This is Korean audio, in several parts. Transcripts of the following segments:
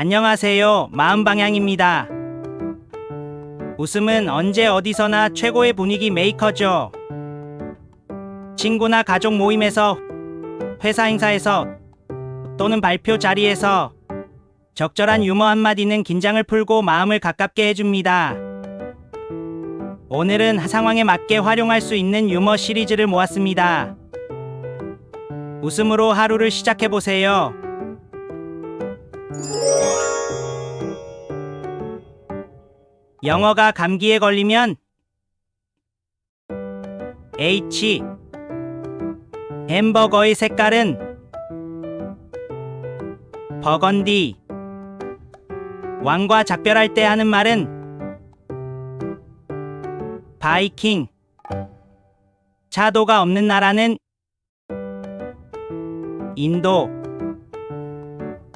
안녕하세요. 마음방향입니다. 웃음은 언제 어디서나 최고의 분위기 메이커죠. 친구나 가족 모임에서, 회사 행사에서, 또는 발표 자리에서 적절한 유머 한마디는 긴장을 풀고 마음을 가깝게 해줍니다. 오늘은 상황에 맞게 활용할 수 있는 유머 시리즈를 모았습니다. 웃음으로 하루를 시작해보세요. 영어가 감기에 걸리면 H. 햄버거의 색깔은 버건디. 왕과 작별할 때 하는 말은 바이킹. 차도가 없는 나라는 인도.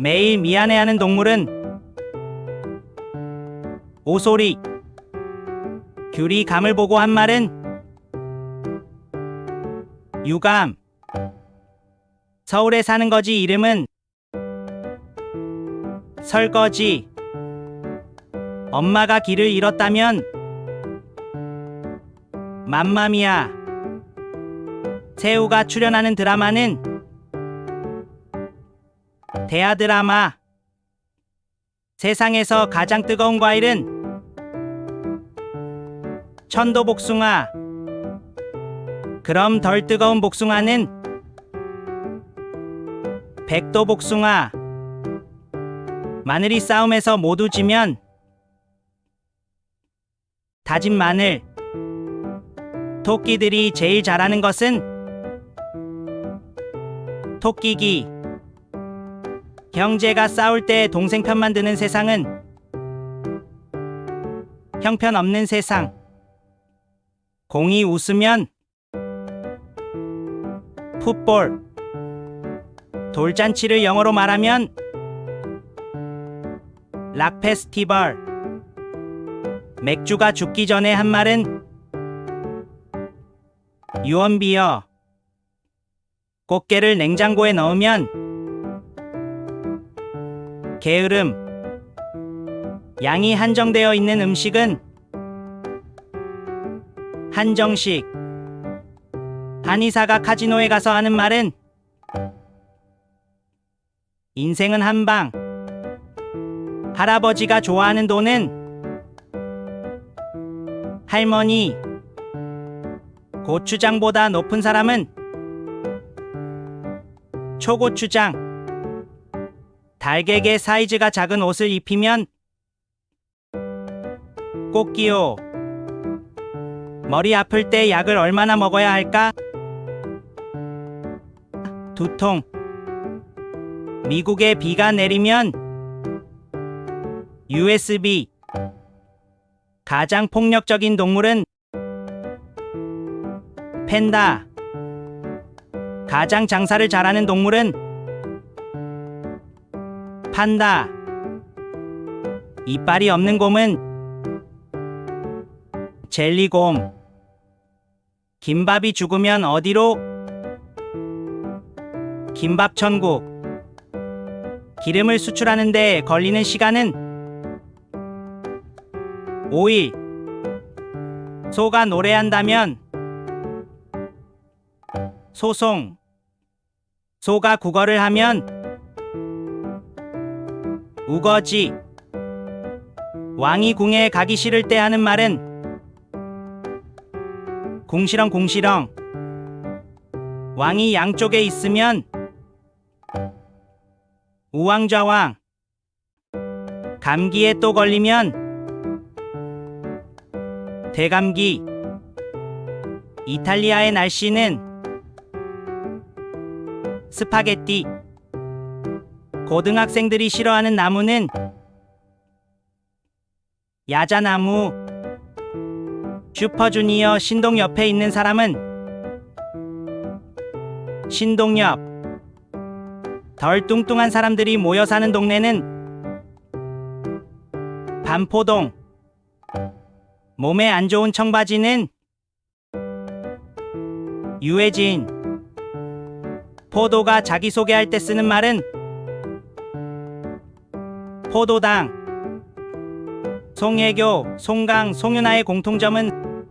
매일 미안해하는 동물은 오소리. 귤이 감을 보고 한 말은 유감. 서울에 사는 거지 이름은 설거지. 엄마가 길을 잃었다면 맘마미아. 새우가 출연하는 드라마는 대하드라마. 세상에서 가장 뜨거운 과일은 천도복숭아. 그럼 덜 뜨거운 복숭아는 백도복숭아. 마늘이 싸움에서 모두 지면 다진 마늘. 토끼들이 제일 잘하는 것은 토끼기. 형제가 싸울 때 동생 편만 드는 세상은 형편없는 세상. 공이 웃으면 풋볼. 돌잔치를 영어로 말하면 락 페스티벌. 맥주가 죽기 전에 한 말은 유언비어. 꽃게를 냉장고에 넣으면 게으름. 양이 한정되어 있는 음식은 한정식. 한의사가 카지노에 가서 하는 말은 인생은 한방. 할아버지가 좋아하는 돈은 할머니. 고추장보다 높은 사람은 초고추장. 달걀의 사이즈가 작은 옷을 입히면 꽃기호. 머리 아플 때 약을 얼마나 먹어야 할까? 두통. 미국에 비가 내리면 USB. 가장 폭력적인 동물은 팬다. 가장 장사를 잘하는 동물은 판다. 이빨이 없는 곰은 젤리곰. 김밥이 죽으면 어디로? 김밥천국. 기름을 수출하는데 걸리는 시간은 5일. 소가 노래한다면 소송. 소가 국어를 하면 우거지. 왕이 궁에 가기 싫을 때 하는 말은 궁시렁 궁시렁. 왕이 양쪽에 있으면 우왕좌왕. 감기에 또 걸리면 대감기. 이탈리아의 날씨는 스파게티. 고등학생들이 싫어하는 나무는 야자나무. 슈퍼주니어 신동 옆에 있는 사람은 신동엽. 덜 뚱뚱한 사람들이 모여 사는 동네는 반포동. 몸에 안 좋은 청바지는 유해진. 포도가 자기소개할 때 쓰는 말은 포도당. 송혜교, 송강, 송윤아의 공통점은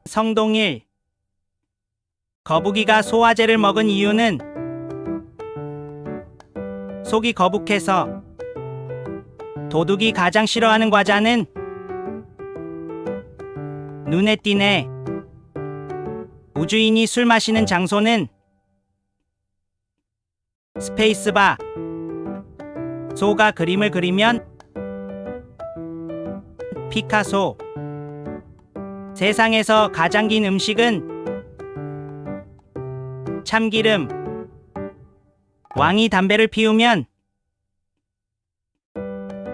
성동일. 거북이가 소화제를 먹은 이유는 속이 거북해서. 도둑이 가장 싫어하는 과자는 눈에 띄네. 우주인이 술 마시는 장소는 스페이스바. 소가 그림을 그리면 피카소. 세상에서 가장 긴 음식은 참기름. 왕이 담배를 피우면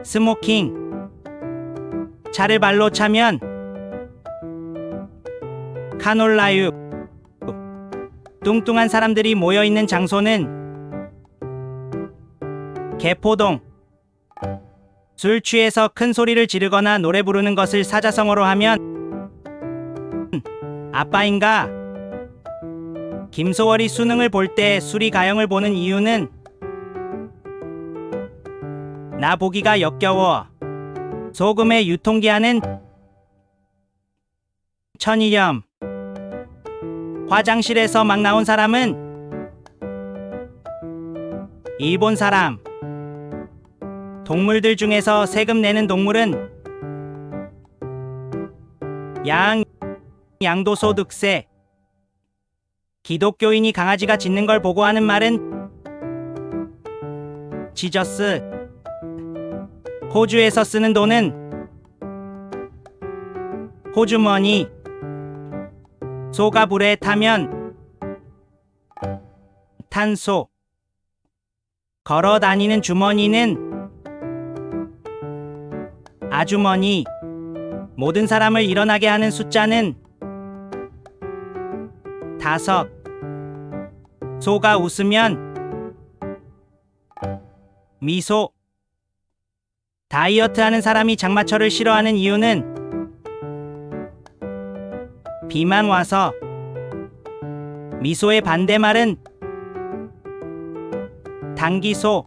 스모킹. 차를 발로 차면 카놀라유. 뚱뚱한 사람들이 모여있는 장소는 개포동. 술 취해서 큰 소리를 지르거나 노래 부르는 것을 사자성어로 하면 아빠인가? 김소월이 수능을 볼 때 수리가형을 보는 이유는 나 보기가 역겨워. 소금의 유통기한은 천일염. 화장실에서 막 나온 사람은 일본 사람. 동물들 중에서 세금 내는 동물은 양. 양도소득세. 기독교인이 강아지가 짖는 걸 보고 하는 말은 지저스. 호주에서 쓰는 돈은 호주머니. 소가 불에 타면 탄소. 걸어 다니는 주머니는 아주머니. 모든 사람을 일어나게 하는 숫자는 5. 소가 웃으면 미소. 다이어트 하는 사람이 장마철을 싫어하는 이유는 비만 와서. 미소의 반대말은 당기소.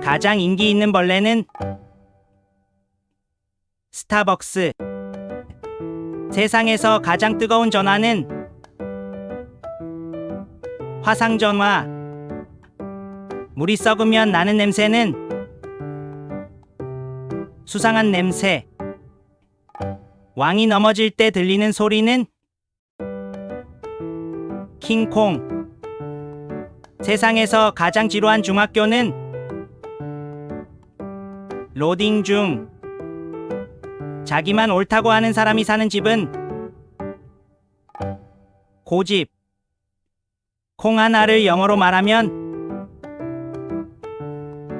가장 인기 있는 벌레는 스타벅스. 세상에서 가장 뜨거운 전화는 화상전화. 물이 썩으면 나는 냄새는 수상한 냄새. 왕이 넘어질 때 들리는 소리는 킹콩. 세상에서 가장 지루한 중학교는 로딩 중. 자기만 옳다고 하는 사람이 사는 집은 고집. 콩 하나를 영어로 말하면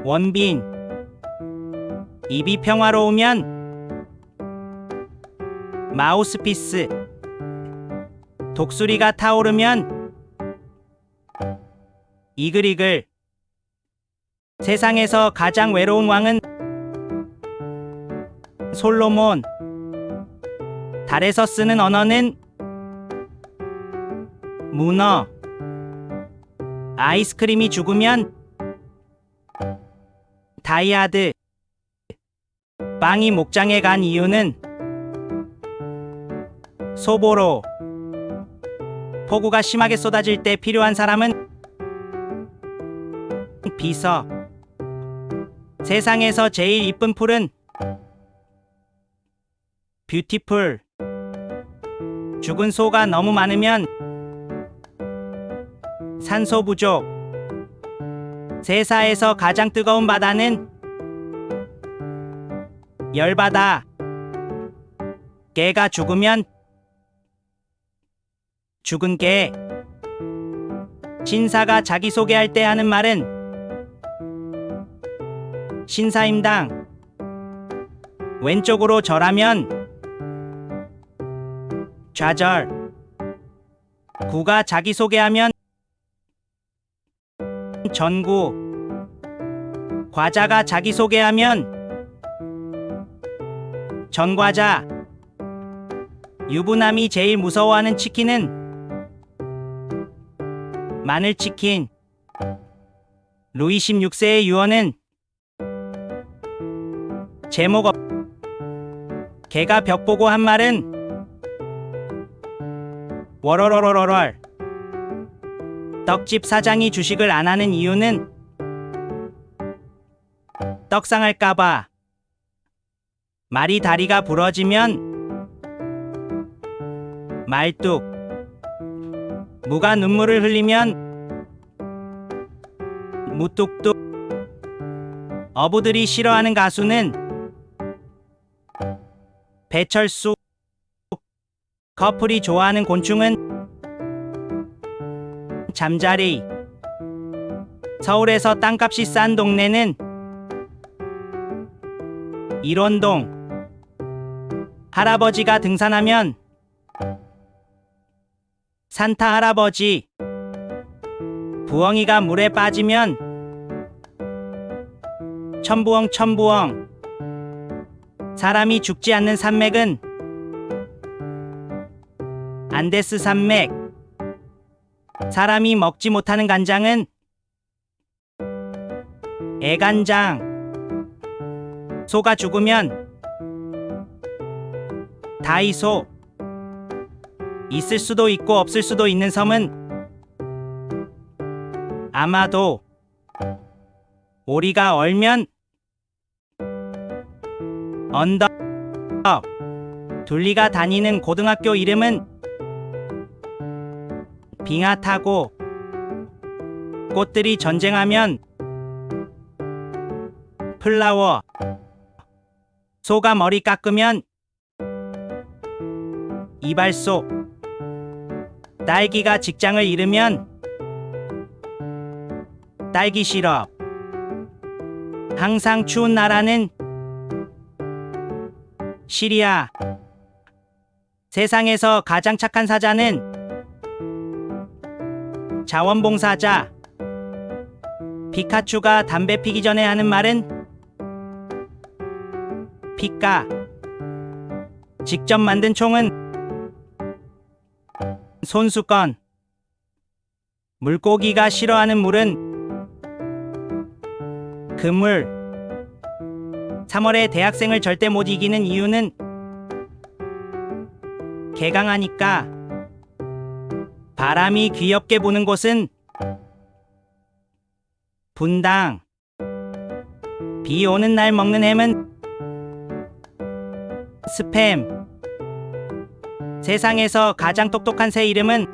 원빈. 입이 평화로우면 마우스피스. 독수리가 타오르면 이글이글. 세상에서 가장 외로운 왕은 솔로몬. 달에서 쓰는 언어는 문어. 아이스크림이 죽으면 다이아드. 빵이 목장에 간 이유는 소보로. 폭우가 심하게 쏟아질 때 필요한 사람은 비서. 세상에서 제일 이쁜 풀은 뷰티풀. 죽은 소가 너무 많으면 산소 부족. 세사에서 가장 뜨거운 바다는 열바다. 개가 죽으면 죽은 개. 신사가 자기소개할 때 하는 말은 신사임당. 왼쪽으로 절하면 좌절. 구가 자기소개하면 전구. 과자가 자기소개하면 전과자. 유부남이 제일 무서워하는 치킨은 마늘치킨. 루이 16세의 유언은 제목 걔가 벽 보고 한 말은 월월월월월 떡집 사장이 주식을 안 하는 이유는 떡상할까봐. 말이 다리가 부러지면 말뚝, 무가 눈물을 흘리면 무뚝뚝. 어부들이 싫어하는 가수는 배철수. 커플이 좋아하는 곤충은 잠자리. 서울에서 땅값이 싼 동네는 일원동. 할아버지가 등산하면 산타 할아버지. 부엉이가 물에 빠지면 첨부엉 첨부엉. 사람이 죽지 않는 산맥은 안데스 산맥. 사람이 먹지 못하는 간장은 애간장. 소가 죽으면 다이소. 있을 수도 있고 없을 수도 있는 섬은 아마도. 오리가 얼면 언덕. 둘리가 다니는 고등학교 이름은 빙하타고. 꽃들이 전쟁하면 플라워. 소가 머리 깎으면 이발소. 딸기가 직장을 잃으면 딸기 시럽. 항상 추운 나라는 시리아. 세상에서 가장 착한 사자는 자원봉사자. 피카츄가 담배 피기 전에 하는 말은 피까. 직접 만든 총은 손수건. 물고기가 싫어하는 물은 그물. 3월에 대학생을 절대 못 이기는 이유는 개강하니까. 바람이 귀엽게 부는 곳은 분당. 비 오는 날 먹는 햄은 스팸. 세상에서 가장 똑똑한 새 이름은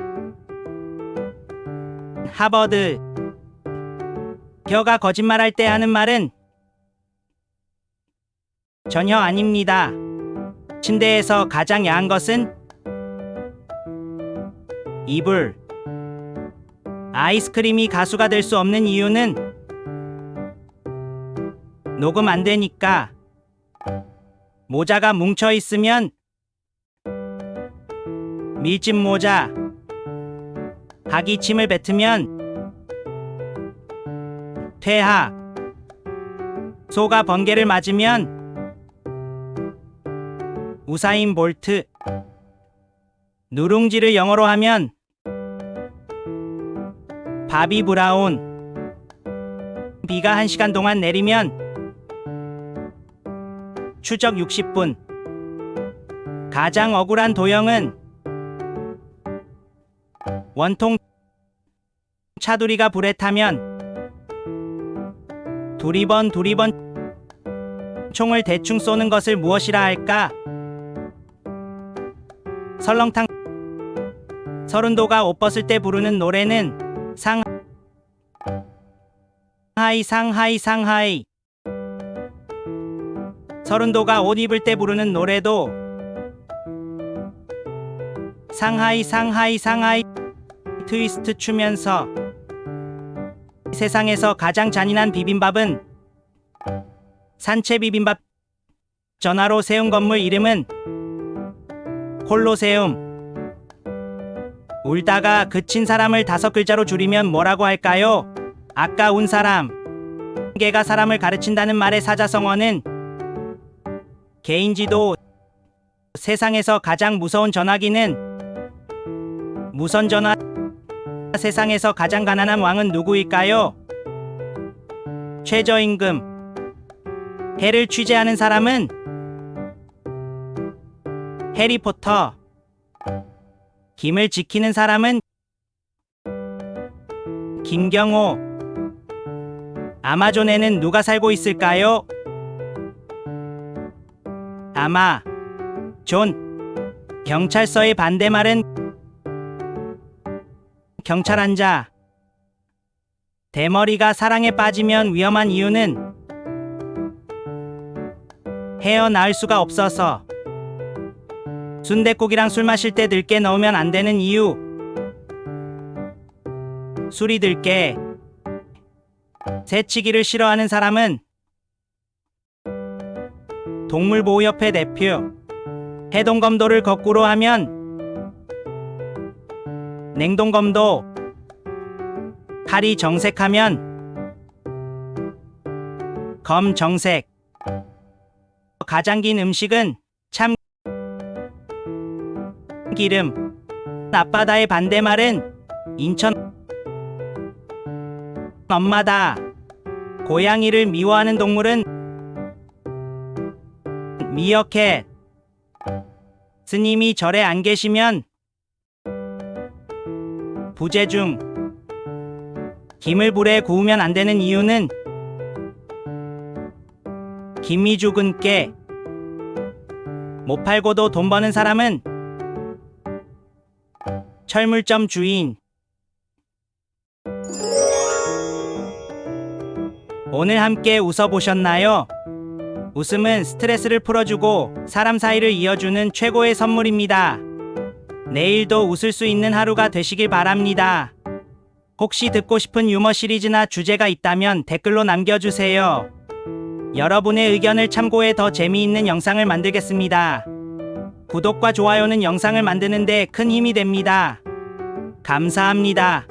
하버드. 혀가 거짓말할 때 하는 말은 전혀 아닙니다. 침대에서 가장 야한 것은 이불. 아이스크림이 가수가 될 수 없는 이유는 녹음 안 되니까. 모자가 뭉쳐 있으면 밀짚 모자. 학이 침을 뱉으면 퇴학. 소가 번개를 맞으면 우사인 볼트. 누룽지를 영어로 하면 바비 브라운. 비가 1시간 동안 내리면 추적 60분. 가장 억울한 도형은 원통. 차두리가 불에 타면 두리번. 총을 대충 쏘는 것을 무엇이라 할까? 설렁탕. 서른도가 옷 벗을 때 부르는 노래는 상하이. 서른도가 옷 입을 때 부르는 노래도 상하이. 트위스트 추면서. 세상에서 가장 잔인한 비빔밥은 산채 비빔밥. 전화로 세운 건물 이름은 콜로세움. 울다가 그친 사람을 5글자로 줄이면 뭐라고 할까요? 아까운 사람. 개가 사람을 가르친다는 말의 사자성어는 개인지도. 세상에서 가장 무서운 전화기는 무선전화. 세상에서 가장 가난한 왕은 누구일까요? 최저임금. 해를 취재하는 사람은 해리포터. 김을 지키는 사람은 김경호. 아마존에는 누가 살고 있을까요? 존. 경찰서의 반대말은 경찰한자. 대머리가 사랑에 빠지면 위험한 이유는 헤어나을 수가 없어서. 순댓국이랑 술 마실 때 들깨 넣으면 안 되는 이유. 술이 들깨. 새치기를 싫어하는 사람은 동물보호협회 대표. 해동검도를 거꾸로 하면 냉동검도. 칼이 정색하면 검정색. 가장 긴 음식은 참기름. 앞바다의 반대말은 인천. 엄마다. 고양이를 미워하는 동물은 미어캣. 스님이 절에 안 계시면 부재중. 김을 불에 구우면 안 되는 이유는 김이 죽은 깨. 못 팔고도 돈 버는 사람은 철물점 주인. 오늘 함께 웃어보셨나요? 웃음은 스트레스를 풀어주고 사람 사이를 이어주는 최고의 선물입니다. 내일도 웃을 수 있는 하루가 되시길 바랍니다. 혹시 듣고 싶은 유머 시리즈나 주제가 있다면 댓글로 남겨주세요. 여러분의 의견을 참고해 더 재미있는 영상을 만들겠습니다. 구독과 좋아요는 영상을 만드는 데 큰 힘이 됩니다. 감사합니다.